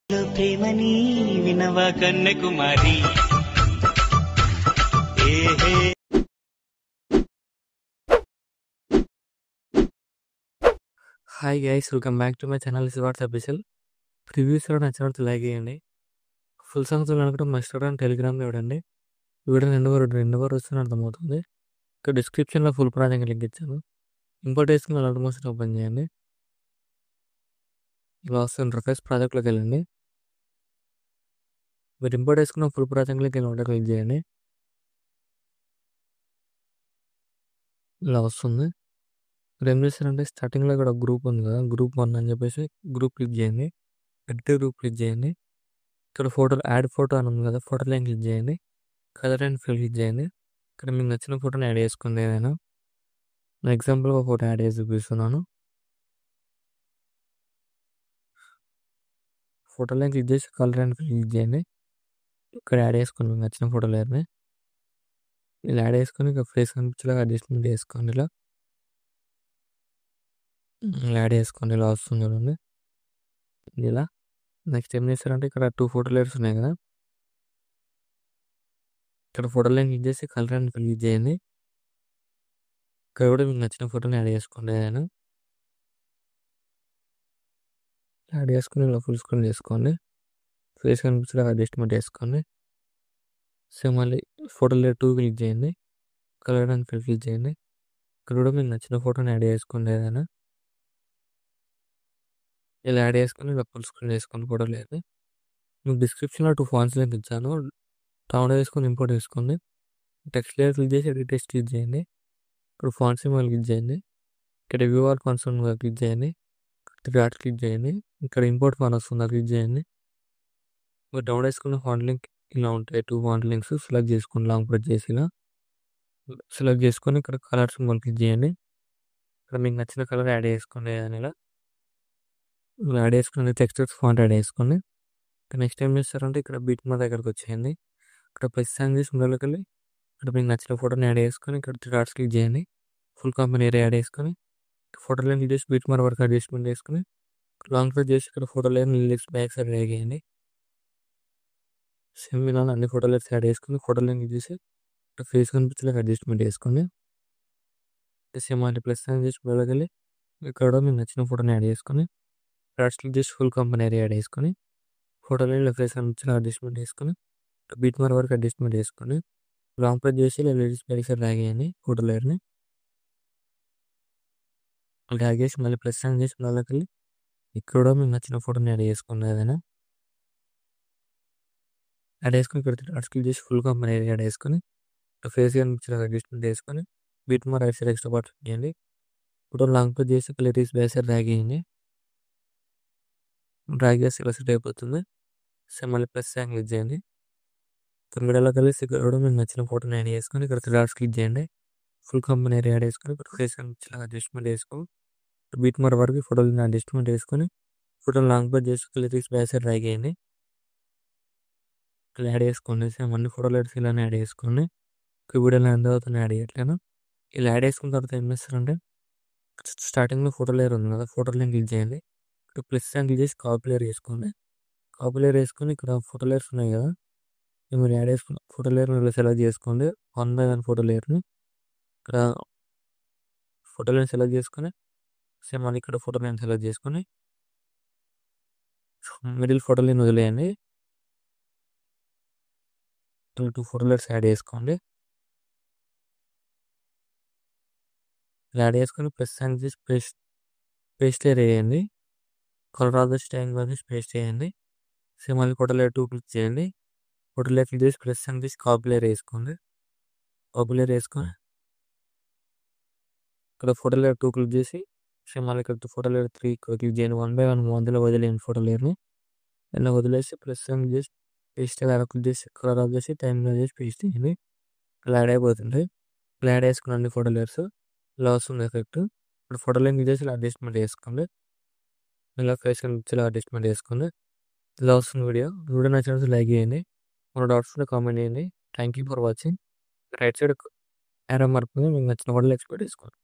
ప్రేమని వినవా Kanyakumari. Hi guys, welcome back to my channel. Is watts official. Previews నచ్చినట్టు like చేయండి. ఫుల్ సాంగ్స్ అనుకుంటే మా ఇన్స్టాగ్రామ్, టెలిగ్రామ్లో చూడండి. వీడియో రెండవ వస్తున్న అర్థమవుతుంది. ఇక్కడ డిస్క్రిప్షన్లో ఫుల్ ప్రాజెక్ట్ లింక్ ఇచ్చాను. ఇంపోర్ట్ వేసుకుని అలాంటి మోషన్ ఓపెన్ చేయండి. ఇలా వస్తుంది ఇంటర్ఫేస్. ప్రాజెక్ట్లోకి వెళ్ళండి. మీరు ఇంపోర్ట్ వేసుకున్న ఫుల్ ప్రాజెక్ట్ లింక్ ఇలా ఉంటే క్లిక్ చేయండి. ఇలా వస్తుంది. మీరు ఏం చేస్తారంటే స్టార్టింగ్లో ఇక్కడ గ్రూప్ ఉంది కదా, గ్రూప్ 1 అని చెప్పేసి గ్రూప్ క్లిక్ చేయండి. ఎడిట్ గ్రూప్ క్లిక్ చేయండి. ఇక్కడ ఫోటో యాడ్ ఫోటో అని ఉంది కదా, ఫోటో లైన్ క్లిక్ చేయండి. కలర్ అండ్ ఫిల్ క్లిక్ చేయండి. ఇక్కడ మీకు నచ్చిన ఫోటోని యాడ్ చేసుకుంది ఏదైనా. నేను ఎగ్జాంపుల్ ఒక ఫోటో యాడ్ చేసి చూపిస్తున్నాను. ఫోటో లైన్ క్లిక్ చేసి కలర్ అండ్ ఫిల్ క్లిక్ చేయండి. ఇక్కడ యాడ్ చేసుకుని మీకు నచ్చిన ఫోటో లేదని ఇలా యాడ్ చేసుకొని ఇక ఫేస్ కనిపించేలాగా అడ్జస్ట్మెంట్ చేసుకోండి. ఇలా యాడ్ చేసుకోండి. ఇలా వస్తుంది చూడండి. ఇలా నెక్స్ట్ ఏం చేస్తారంటే ఇక్కడ 2 ఫోటో లేయర్స్ ఉన్నాయి కదా, ఇక్కడ ఫోటో లైన్ క్లిక్ చేసి కలర్ అండ్ ఫిల్ క్లిక్ చేయండి. ఇక్కడ కూడా మీకు నచ్చిన ఫోటోని యాడ్ చేసుకోండి ఏదైనా. యాడ్ చేసుకుని ఇలా ఫుల్ స్క్రీన్ చేసుకోండి. ఫేస్ కనిపించేలాగా అడ్జస్ట్మెంట్ చేసుకోండి. సో మళ్ళీ ఫోటో లేయర్ 2 క్లిక్ చేయండి. కలర్ అండ్ ఫిల్ క్లిక్ చేయండి. ఇక్కడ కూడా మీకు నచ్చిన ఫోటోని యాడ్ చేసుకోండి ఏదైనా. ఇలా యాడ్ చేసుకొని ఇలా ఫుల్ స్క్రీన్ చేసుకోండి ఫోటో లేయర్ని. మీకు డిస్క్రిప్షన్లో 2 ఫాంట్స్ లింక్ ఇచ్చాను. డౌన్లోడ్ చేసుకొని ఇంపోర్ట్ చేసుకోండి. టెక్స్ట్ లేయర్ క్లిక్ చేసి ఎడిట్ టెక్స్ట్ క్లిక్ చేయండి. ఇక్కడ ఫాంట్ సింబల్ క్లిక్ చేయండి. ఇక్కడ వ్యూ ఆల్ ఫాంట్స్ క్లిక్ చేయండి. 3 డాట్స్ క్లిక్ చేయండి. ఇక్కడ ఇంపోర్ట్ ఫాంట్ వస్తుంది, క్లిక్ చేయండి. మీరు డౌన్లోడ్ చేసుకున్న ఫాంట్ లింక్ ఇలా ఉంటాయి. 2 ఫాంట్ లింక్స్ సెలెక్ట్ చేసుకోండి. లాంగ్ ప్రెస్ చేసి ఇలా సెలెక్ట్ చేసుకొని ఇక్కడ కలర్ సింబల్ క్లిక్ చేయండి. ఇక్కడ మీకు నచ్చిన కలర్ యాడ్ చేసుకోండి. ఇలా యాడ్ చేసుకుని టెక్స్ట్ ఫాంట్ యాడ్ చేసుకోండి. నెక్స్ట్ ఏం చేస్తారంటే ఇక్కడ బీట్ మా దగ్గరకు వచ్చేయండి. ఇక్కడ ప్లస్ సైన్ చేసి ముందులోకి వెళ్ళి ఇక్కడ మీకు నచ్చిన ఫోటోని యాడ్ చేసుకొని ఇక్కడ 3 డాట్స్ క్లిక్ చేయండి. ఫుల్ కంపెనీ ఏరియా యాడ్ చేసుకొని ఫోటో లైన్ క్లిక్ చేసి బీట్ మార్ వరకు అడ్జస్ట్మెంట్ చేసుకుని లాంగ్ ప్రెస్ చేసి ఇక్కడ photo line lyrics back side add చేయండి. సేమ్ ఇలా అన్ని ఫోటో లైన్స్ యాడ్ చేసుకుని ఫోటో లైన్ క్లిక్ చేసి ఇక్కడ ఫేస్ కనిపించేలాగా అడ్జస్ట్మెంట్ చేసుకోండి. సేమ్ మళ్ళీ ప్లస్ సైన్ చేసి ముందులోకి వెళ్ళి ఇక్కడ మీకు నచ్చిన ఫోటోని యాడ్ చేసుకొని డాట్స్ క్లిక్ చేసి ఫుల్ కంపెనీ ఏరియా యాడ్ చేసుకొని ఫోటో లైన్లో ఫేస్ కనిపించేలాగా అడ్జస్ట్మెంట్ చేసుకొని బీట్ మార్ వరకు అడ్జస్ట్మెంట్ చేసుకొని లాంగ్ ప్రెస్ చేసి లిరిక్స్ బ్యాక్ సైడ్ డ్రాగ్ చేయండి ఫోటో లేయర్ని. డ్రాగ్ చేసి మళ్ళీ ప్లస్ సైన్ చేసి ముందులోకి వెళ్ళి ఇక్కడ కూడా మీకు నచ్చిన ఫోటోని యాడ్ చేసుకోండి ఏదైనా. యాడ్ చేసుకుని ఇక్కడ డాట్స్ క్లిక్ చేసి ఫుల్ కంపెనీ ఏరియా యాడ్ చేసుకొని ఫేస్ కనిపించేలాగా అడ్జస్ట్మెంట్ చేసుకొని బీట్ మార్ రైట్ సైడ్ ఎక్స్ట్రా పార్ట్ చేయండి. ఫోటో లాంగ్ ప్రెస్ చేసి లిరిక్స్ బ్యాక్ సైడ్ డ్రాగ్ చేయండి. డ్రాగ్ చేసి ఇలా సెట్ అయిపోతుంది. సో మళ్ళీ ప్లస్ సైన్ క్లిక్ చేయండి. ఇక్కడ కలిసి ఇక్కడ కూడా మీకు నచ్చిన ఫోటోని యాడ్ చేసుకొని ఇక్కడ 3 డాట్స్ క్లిక్ చేయండి. ఫుల్ కంపెనీ ఏరియా యాడ్ చేసుకొని ఇక్కడ ఫేస్ కనిపించేలాగా అడ్జస్ట్మెంట్ చేసుకొని బీట్ మార్ వరకు ఫోటోని అడ్జస్ట్మెంట్ చేసుకొని ఫోటో లాంగ్ ప్రెస్ చేసి లిరిక్స్ బ్యాక్ సైడ్ డ్రాగ్ చేయండి. ఇలా యాడ్ చేసుకోండి. సేమ్ అన్ని ఫోటో లైట్స్ ఇలానే యాడ్ చేసుకోండి. వీడియోలో ఎంత అవుతుంది యాడ్ చేయట్లేను. ఇలా యాడ్ చేసుకున్న తర్వాత ఏం చేస్తారంటే స్టార్టింగ్లో ఫోటో లేయర్ ఉంది కదా, ఫోటో లైన్ క్లిక్ చేయండి. ఇక్కడ ప్లస్ సైన్ క్లిక్ చేసి కాపీ లేయర్ వేసుకోండి. కాపీ లేయర్ వేసుకొని ఇక్కడ ఫోటో లేయర్స్ ఉన్నాయి కదా, మీరు యాడ్ చేసుకున్న ఫోటో లేయర్ ఇలా సెలెక్ట్ చేసుకోండి. 1 by 1 ఫోటో లేయర్ని ఇక్కడ ఫోటో లైన్ సెలెక్ట్ చేసుకొని సేమ్ మళ్ళీ ఇక్కడ ఫోటో లైన్ సెలెక్ట్ చేసుకొని మిడిల్ ఫోటో లైన్ వదిలేయండి. 2 ఫోటో లైన్స్ యాడ్ చేసుకోండి. ఇలా యాడ్ చేసుకొని ప్లస్ సైన్ చేసి పేస్ట్ లేయర్ వేయండి. కలర్ ఆఫ్ ద స్టైల్ వచ్చి పేస్ట్ చేయండి. సేమ్ మళ్ళీ ఫోటో లేయర్ 2 క్లిక్ చేయండి. ఫోటో లేయర్ క్లిక్ చేసి ప్లస్ సైన్ చేసి కాపీ లేయర్ వేసుకోండి. కాపీ లేయర్ వేసుకొని ఇక్కడ ఫోటో లేయర్ 2 క్లిక్ చేసి సేమ్ మళ్ళీ ఇక్కడ ఫోటో లేయర్ 3 క్లిక్ చేయండి. 1 by 1 మధ్యలో వదిలేయండి ఫోటో లేయర్ని. ఇలా వదిలేసి ప్లస్ సైన్ చేసి పేస్ట్ అలా క్లిక్ చేసి కలర్ ఆఫ్ చేసి టైం చేసి పేస్ట్ చేయండి. ఇలా యాడ్ అయిపోతుంది. ఇలా యాడ్ చేసుకున్నాండి ఫోటో లేయర్స్. ఇలా వస్తుంది ఎఫెక్ట్. ఇప్పుడు ఫోటో లైన్ క్లిక్ చేసి ఇలా అడ్జస్ట్మెంట్ చేసుకోండి. ఇలా ఫేస్ కనిపించేలా అడ్జస్ట్మెంట్ చేసుకోండి. ఇలా వస్తుంది వీడియో. వీడియో నచ్చినట్టు లైక్ చేయండి. మన డౌట్స్ ఉంటే కామెంట్ చేయండి. Thank you for watching. Right side arrow mark మీకు నచ్చిన ఫోటోలు ఎక్స్పెక్ట్ చేసుకోండి.